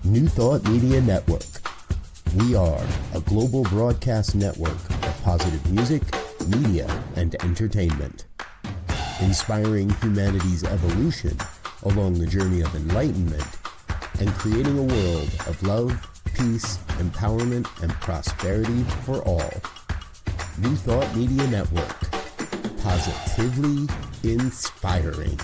New Thought Media Network. We are a global broadcast network of positive music, media, and entertainment, inspiring humanity's evolution along the journey of enlightenment and creating a world of love, peace, empowerment, and prosperity for all. New Thought Media Network. Positively inspiring.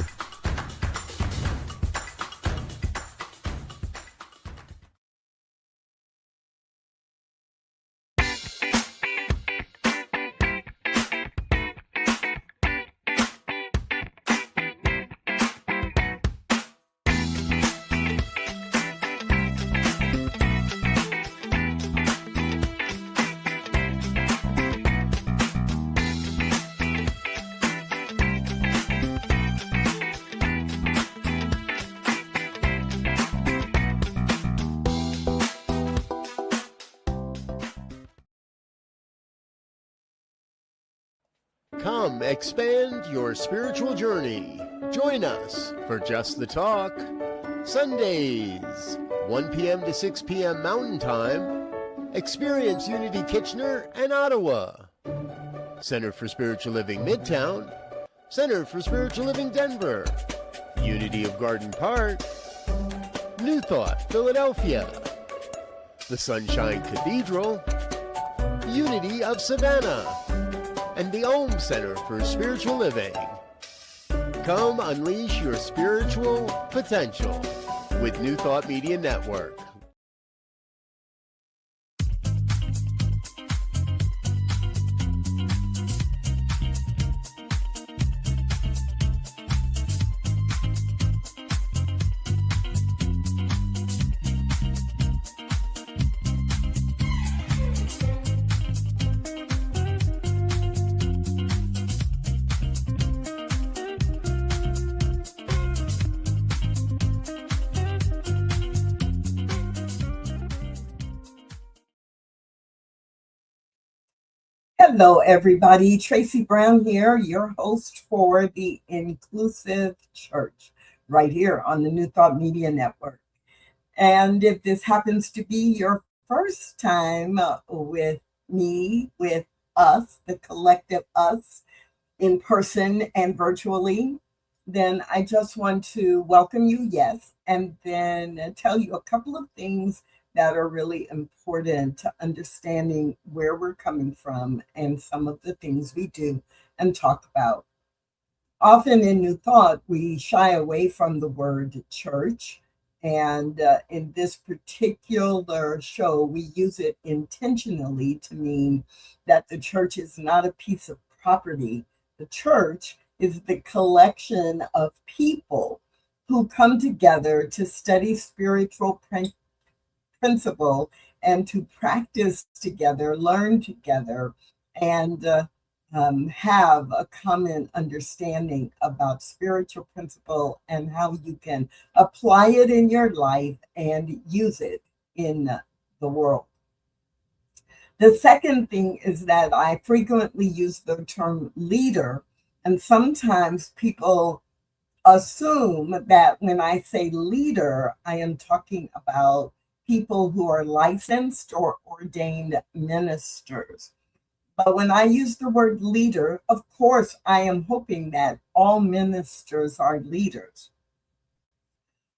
Come expand your spiritual journey. Join us for Just the Talk, Sundays, 1 p.m. to 6 p.m. Mountain Time. Experience Unity Kitchener and Ottawa. Center for Spiritual Living Midtown, Center for Spiritual Living Denver, Unity of Garden Park, New Thought Philadelphia, the Sunshine Cathedral, Unity of Savannah, and the Om Center for Spiritual Living. Come unleash your spiritual potential with New Thought Media Network. Hello, everybody. Tracy Brown here, your host for the Inclusive Church, right here on the New Thought Media Network. And if this happens to be your first time with me, with us, the collective us, in person and virtually, then I just want to welcome you, yes, and then tell you a couple of things that are really important to understanding where we're coming from and some of the things we do and talk about. Often in New Thought, we shy away from the word church. And in this particular show, we use it intentionally to mean that the church is not a piece of property. The church is the collection of people who come together to study spiritual principle and to practice together, learn together, and have a common understanding about spiritual principle and how you can apply it in your life and use it in the world. The second thing is that I frequently use the term leader, and sometimes people assume that when I say leader, I am talking about people who are licensed or ordained ministers. But when I use the word leader, of course, I am hoping that all ministers are leaders.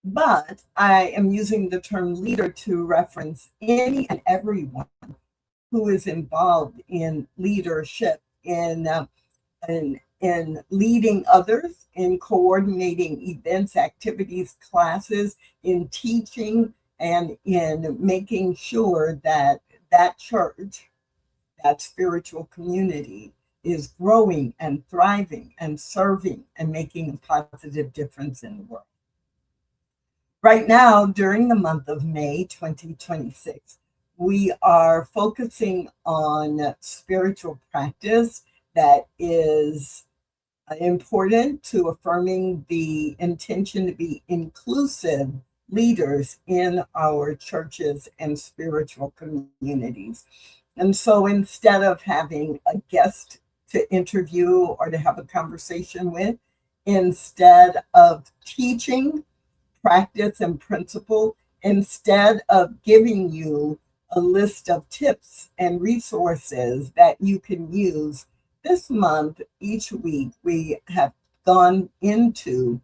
But I am using the term leader to reference any and everyone who is involved in leadership, in leading others, in coordinating events, activities, classes, in teaching, and in making sure that that church, that spiritual community, is growing and thriving and serving and making a positive difference in the world. Right now, during the month of May 2026, we are focusing on spiritual practice that is important to affirming the intention to be inclusive leaders in our churches and spiritual communities. And so instead of having a guest to interview or to have a conversation with, instead of teaching practice and principle instead of giving you a list of tips and resources that you can use this month, each week, we have gone into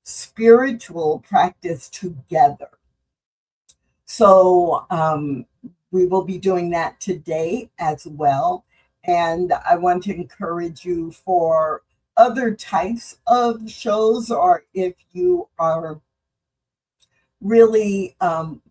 spiritual practice together. So we will be doing that today as well. And I want to encourage you for other types of shows, or if you are really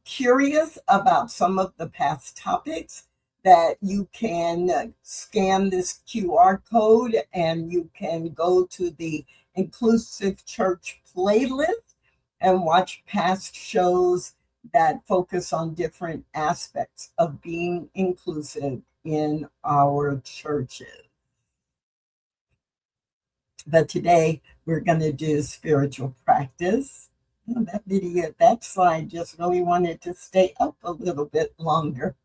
curious about some of the past topics, that you can scan this QR code and you can go to the Inclusive Church playlist and watch past shows that focus on different aspects of being inclusive in our churches. But today we're going to do spiritual practice. That slide just really wanted to stay up a little bit longer.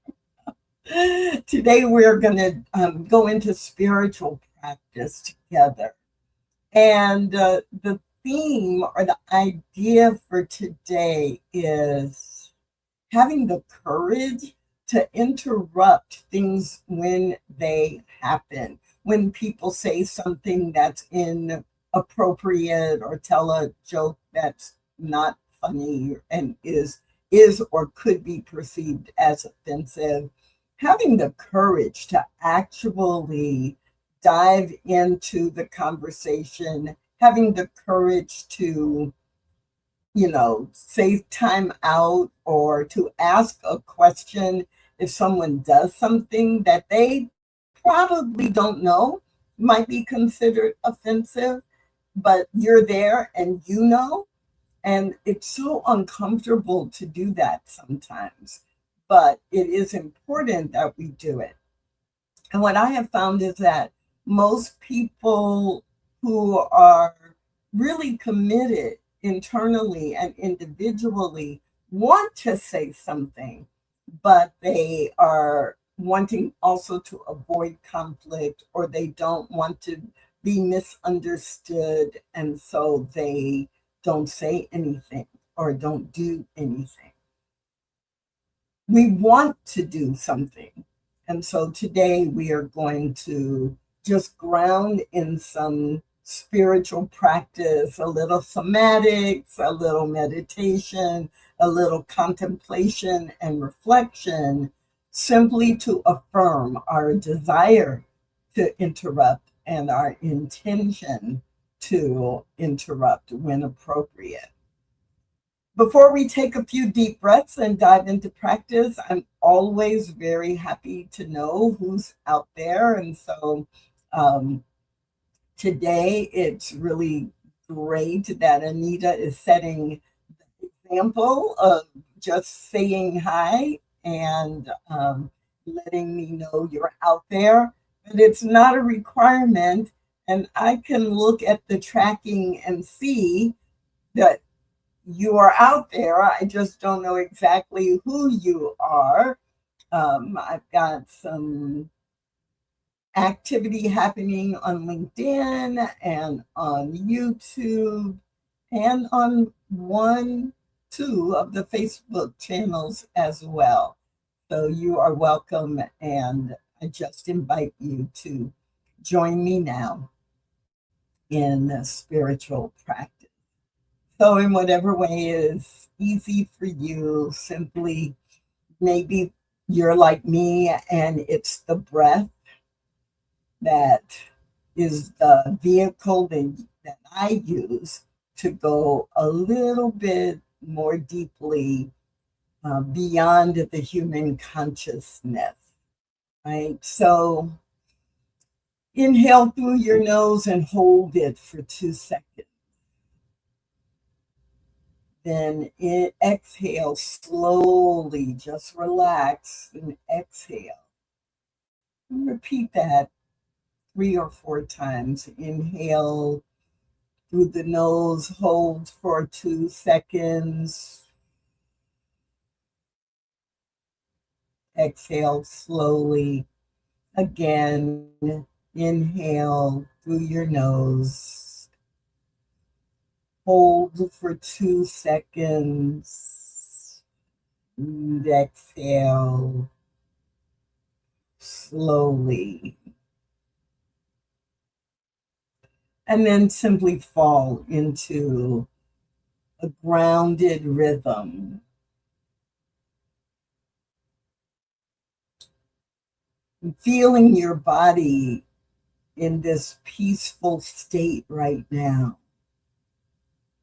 Today we're going to go into spiritual practice together. And the theme or the idea for today is having the courage to interrupt things when they happen. When people say something that's inappropriate or tell a joke that's not funny and is or could be perceived as offensive, having the courage to actually dive into the conversation, having the courage to, say time out or to ask a question if someone does something that they probably don't know, might be considered offensive, but you're there and you know, and it's so uncomfortable to do that sometimes, but it is important that we do it. And what I have found is that most people who are really committed internally and individually want to say something, but they are wanting also to avoid conflict, or they don't want to be misunderstood, and so they don't say anything or don't do anything. We want to do something. And so today we are going to just ground in some spiritual practice, a little somatics, a little meditation, a little contemplation and reflection, simply to affirm our desire to interrupt and our intention to interrupt when appropriate. Before we take a few deep breaths and dive into practice, I'm always very happy to know who's out there. And so today it's really great that Anita is setting the example of just saying hi and letting me know you're out there. But it's not a requirement. And I can look at the tracking and see that you are out there. I just don't know exactly who you are. I've got some activity happening on LinkedIn and on YouTube and on two of the Facebook channels as well. So you are welcome, and I just invite you to join me now in spiritual practice. So in whatever way is easy for you, simply, maybe you're like me and it's the breath that is the vehicle that I use to go a little bit more deeply beyond the human consciousness, right? So inhale through your nose and hold it for 2 seconds. Then exhale slowly, just relax and exhale. And repeat that 3 or 4 times. Inhale through the nose, hold for 2 seconds. Exhale slowly. Again, inhale through your nose. Hold for 2 seconds. And exhale slowly. And then simply fall into a grounded rhythm. Feeling your body in this peaceful state right now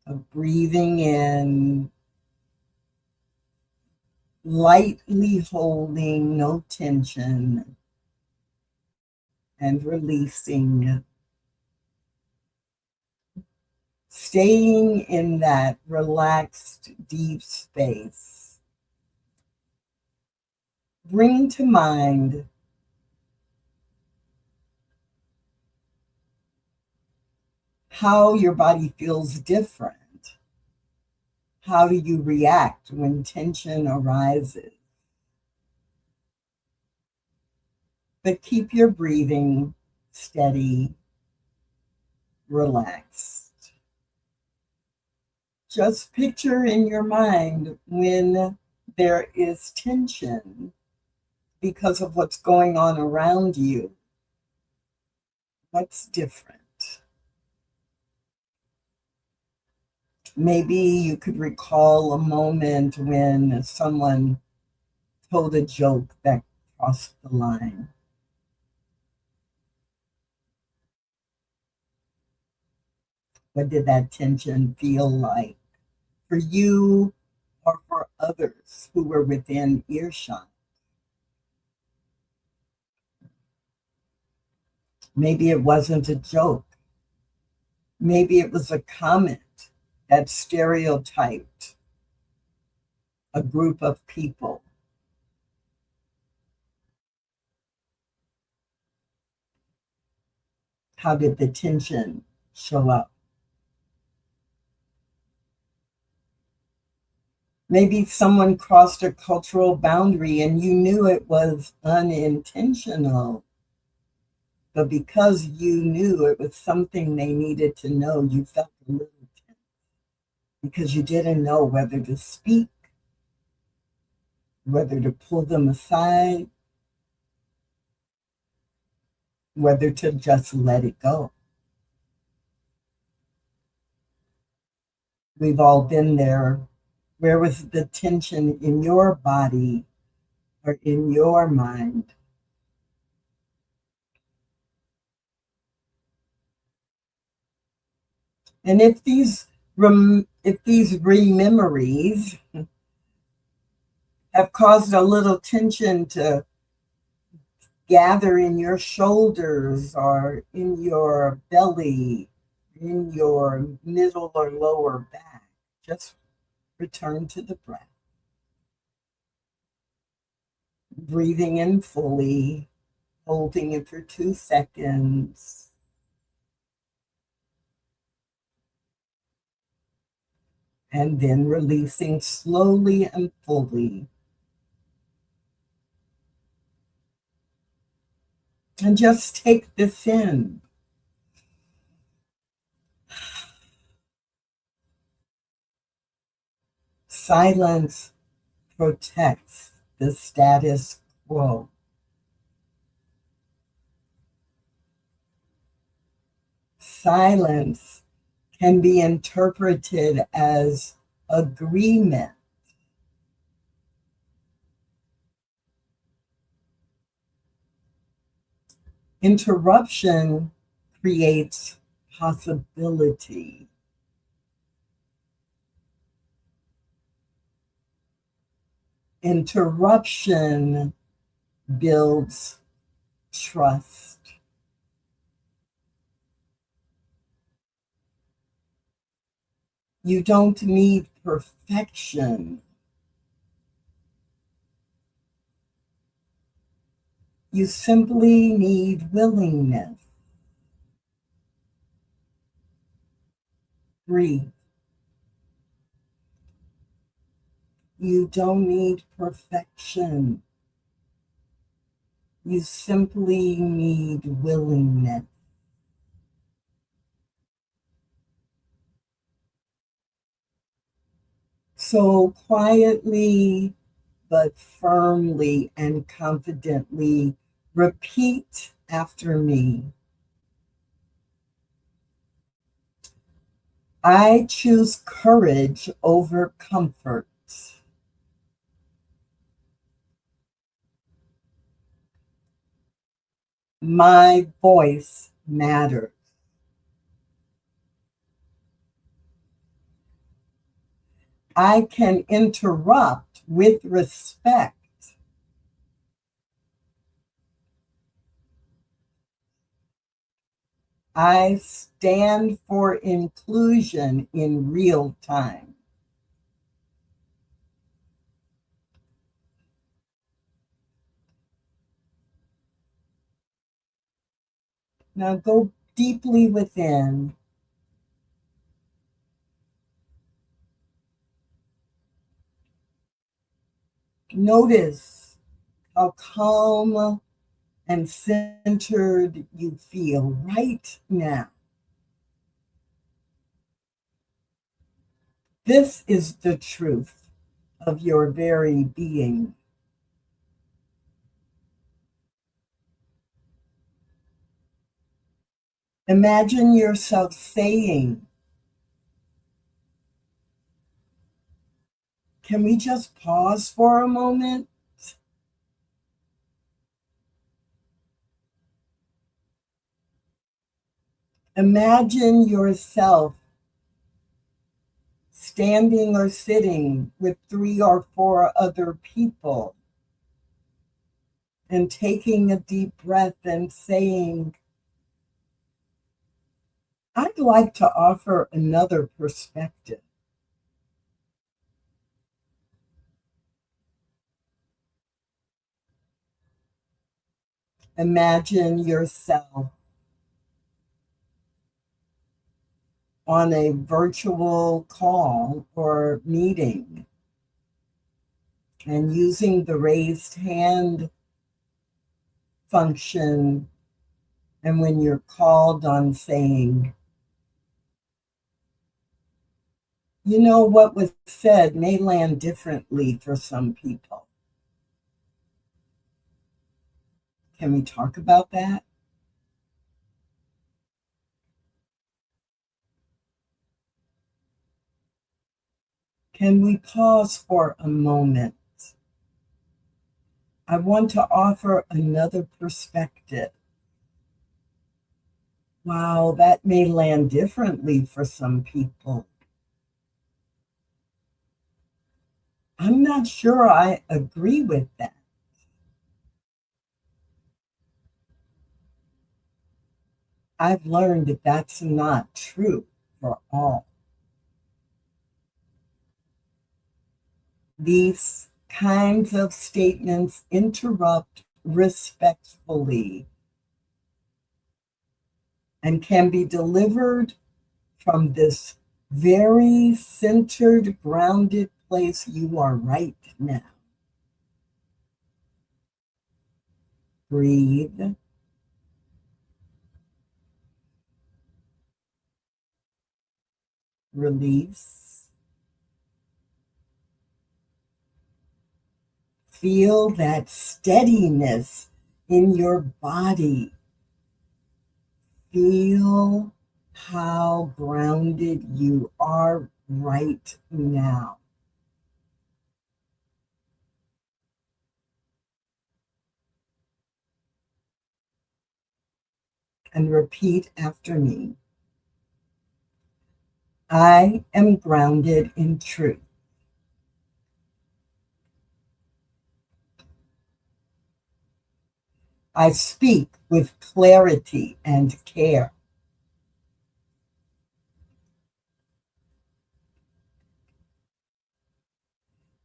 of breathing in, lightly holding, no tension, and releasing. Staying in that relaxed, deep space. Bring to mind how your body feels different. How do you react when tension arises? But keep your breathing steady, relaxed. Just picture in your mind when there is tension because of what's going on around you. What's different? Maybe you could recall a moment when someone told a joke that crossed the line. What did that tension feel like for you or for others who were within earshot? Maybe it wasn't a joke. Maybe it was a comment that stereotyped a group of people. How did the tension show up? Maybe someone crossed a cultural boundary and you knew it was unintentional, but because you knew it was something they needed to know, you felt a little tense because you didn't know whether to speak, whether to pull them aside, whether to just let it go. We've all been there. Where was the tension in your body or in your mind? And if these memories have caused a little tension to gather in your shoulders or in your belly, in your middle or lower back, just return to the breath. Breathing in fully, holding it for 2 seconds. And then releasing slowly and fully. And just take this in. Silence protects the status quo. Silence can be interpreted as agreement. Interruption creates possibility. Interruption builds trust. You don't need perfection. You simply need willingness. Breathe. You don't need perfection. You simply need willingness. So quietly but firmly and confidently repeat after me. I choose courage over comfort. My voice matters. I can interrupt with respect. I stand for inclusion in real time. Now go deeply within. Notice how calm and centered you feel right now. This is the truth of your very being. Imagine yourself saying, can we just pause for a moment? Imagine yourself standing or sitting with 3 or 4 other people and taking a deep breath and saying, I'd like to offer another perspective. Imagine yourself on a virtual call or meeting and using the raised hand function. And when you're called on, saying, you know, what was said may land differently for some people. Can we talk about that? Can we pause for a moment? I want to offer another perspective. Wow, that may land differently for some people. I'm not sure I agree with that. I've learned that that's not true for all. These kinds of statements interrupt respectfully and can be delivered from this very centered, grounded place you are right now. Breathe. Release. Feel that steadiness in your body. Feel how grounded you are right now. And repeat after me. I am grounded in truth. I speak with clarity and care.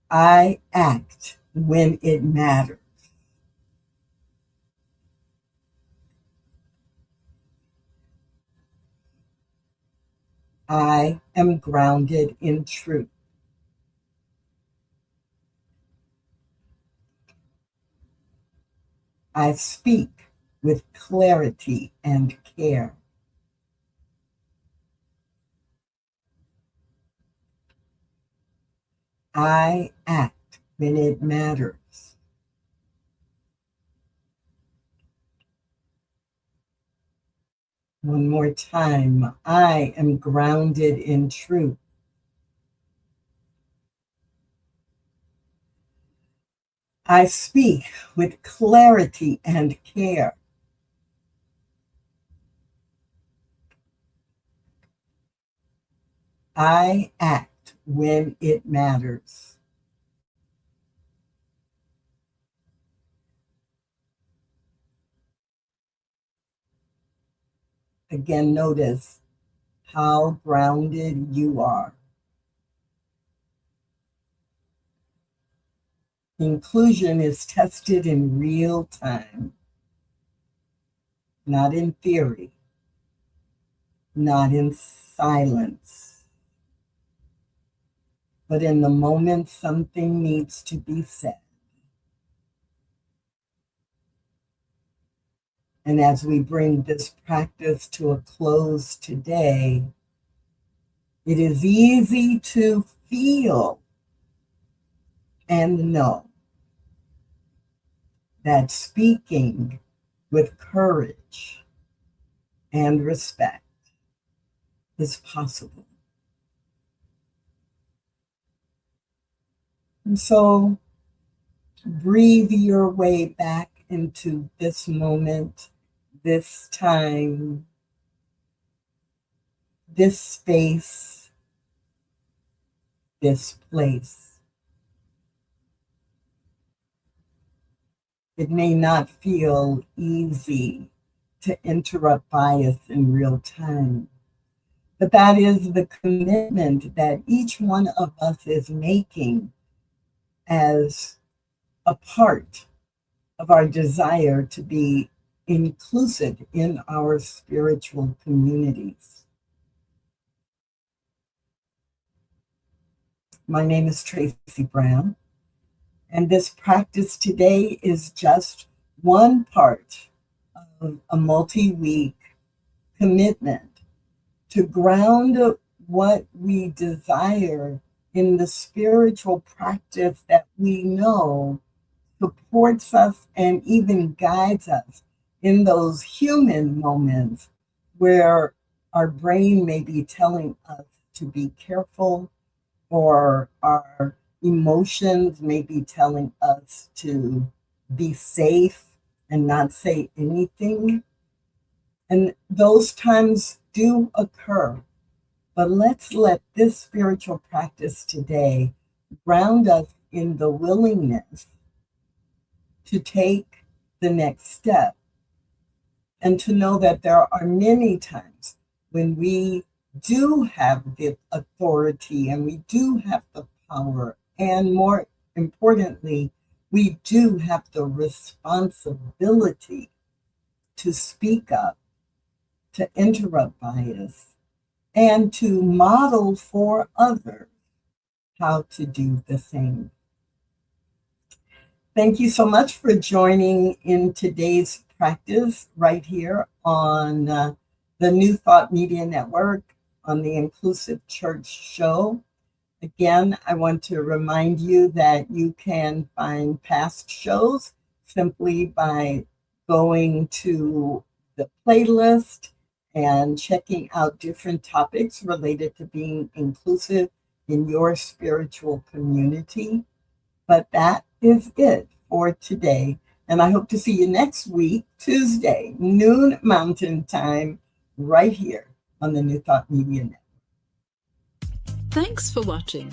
I act when it matters. I am grounded in truth. I speak with clarity and care. I act when it matters. One more time. I am grounded in truth. I speak with clarity and care. I act when it matters. Again, notice how grounded you are. Inclusion is tested in real time, not in theory, not in silence, but in the moment something needs to be said. And as we bring this practice to a close today, it is easy to feel and know that speaking with courage and respect is possible. And so breathe your way back into this moment, this time, this space, this place. It may not feel easy to interrupt bias in real time, but that is the commitment that each one of us is making as a part of our desire to be inclusive in our spiritual communities. My name is Tracy Brown, and this practice today is just one part of a multi-week commitment to ground what we desire in the spiritual practice that we know supports us and even guides us in those human moments where our brain may be telling us to be careful, or our emotions may be telling us to be safe and not say anything. And those times do occur. But let's let this spiritual practice today ground us in the willingness to take the next step, and to know that there are many times when we do have the authority and we do have the power, and more importantly, we do have the responsibility to speak up, to interrupt bias, and to model for others how to do the same. Thank you so much for joining in today's practice right here on the New Thought Media Network on the Inclusive Church Show. Again, I want to remind you that you can find past shows simply by going to the playlist and checking out different topics related to being inclusive in your spiritual community. But that is it for today. And I hope to see you next week, Tuesday, noon Mountain Time, right here on the New Thought Media Network. Thanks for watching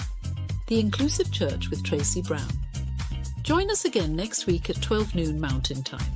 The Inclusive Church with Tracy Brown. Join us again next week at 12 noon Mountain Time.